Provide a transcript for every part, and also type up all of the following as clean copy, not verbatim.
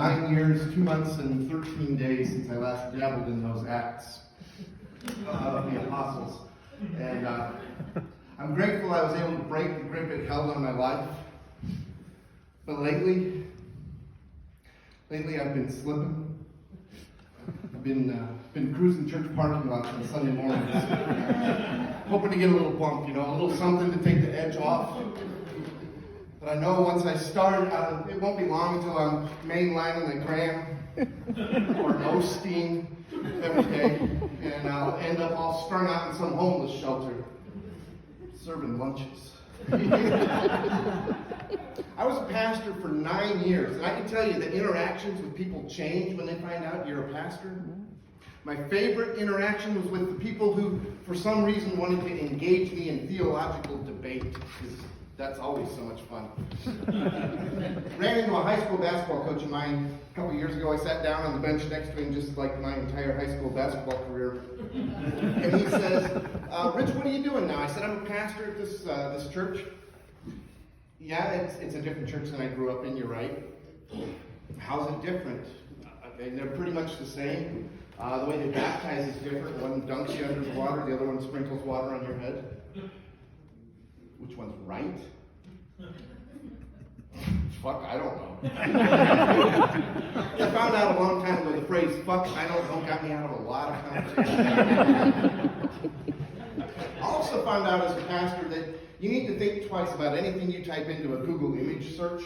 9 years, 2 months, and 13 days since I last dabbled in those acts of the apostles. And I'm grateful I was able to break the grip it held on my life. But lately I've been slipping. I've been cruising church parking lots on Sunday mornings, hoping to get a little bump, a little something to take the edge off. But I know once I start, it won't be long until I'm mainlining the gram or no steam every day, and I'll end up all strung out in some homeless shelter, serving lunches. I was a pastor for 9 years, and I can tell you that interactions with people change when they find out you're a pastor. My favorite interaction was with the people who, for some reason, wanted to engage me in theological debate, because that's always so much fun. Ran into a high school basketball coach of mine a couple years ago. I sat down on the bench next to him, just like my entire high school basketball career. And he says, Rich, what are you doing now? I said, I'm a pastor at this church. Yeah, it's a different church than I grew up in, you're right. How's it different? They're pretty much the same. The way they baptize is different. One dunks you under the water, the other one sprinkles water on your head. Which one's right? Fuck, I don't know. I found out a long time ago the phrase, fuck, I don't know, got me out of a lot of conversations. I also found out as a pastor that you need to think twice about anything you type into a Google image search.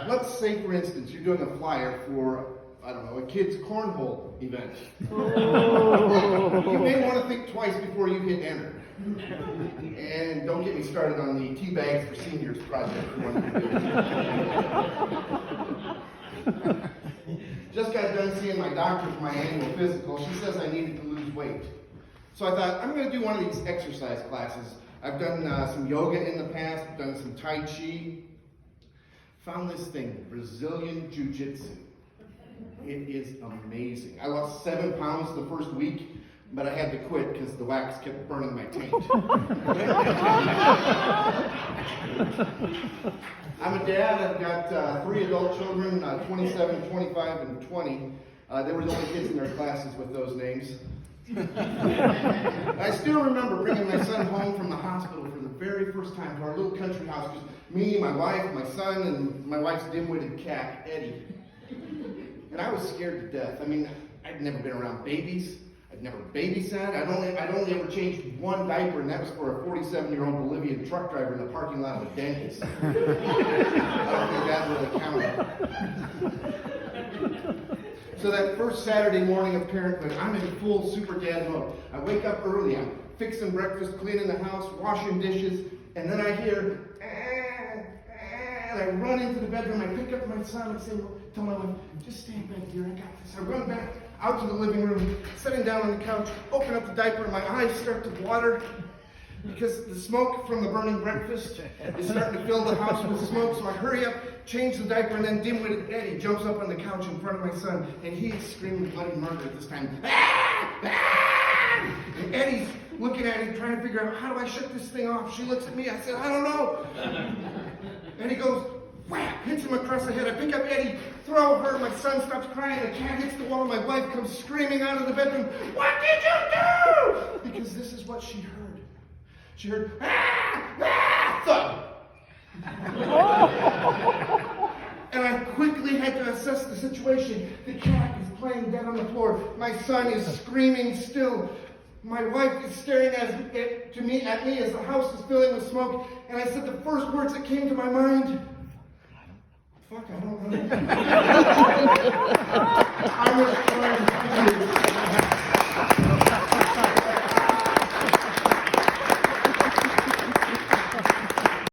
Let's say, for instance, you're doing a flyer for, I don't know, a kid's cornhole event. You may want to think twice before you hit enter. And don't get me started on the tea bags for seniors project. Just got done seeing my doctor for my annual physical. She says I needed to lose weight. So I thought, I'm going to do one of these exercise classes. I've done some yoga in the past, done some Tai Chi. Found this thing, Brazilian Jiu-Jitsu. It is amazing. I lost 7 pounds the first week, but I had to quit because the wax kept burning my taint. I'm a dad. I've got 3 adult children, 27, 25, and 20. They were the only kids in their classes with those names. I still remember bringing my son home from the hospital for the very first time to our little country house. Just me, my wife, my son, and my wife's dim-witted cat, Eddie. And I was scared to death. I mean, I'd never been around babies. I'd never babysat. I'd only ever changed one diaper, and that was for a 47-year-old Bolivian truck driver in the parking lot of a dentist. I don't think that really counted. So that first Saturday morning of parenthood, I'm in full super dad mode. I wake up early, I'm fixing breakfast, cleaning the house, washing dishes, and then I hear, and I run into the bedroom, I pick up my son and tell my wife, just stand back, dear, I got this. I run back out to the living room, sitting down on the couch, open up the diaper, and my eyes start to water because the smoke from the burning breakfast is starting to fill the house with smoke. So I hurry up, change the diaper, and then dim-witted Eddie jumps up on the couch in front of my son, and he's screaming bloody murder at this time. And Eddie's looking at him, trying to figure out, how do I shut this thing off? She looks at me, I said, I don't know. And he goes, whap, hits him across the head. I pick up Eddie, throw her, my son stops crying, the cat hits the wall, my wife comes screaming out of the bedroom, what did you do? Because this is what she heard. She heard, thud. And I quickly had to assess the situation. The cat is playing dead on the floor. My son is screaming still. My wife is staring at me as the house is filling with smoke. And I said the first words that came to my mind, fuck, I don't know.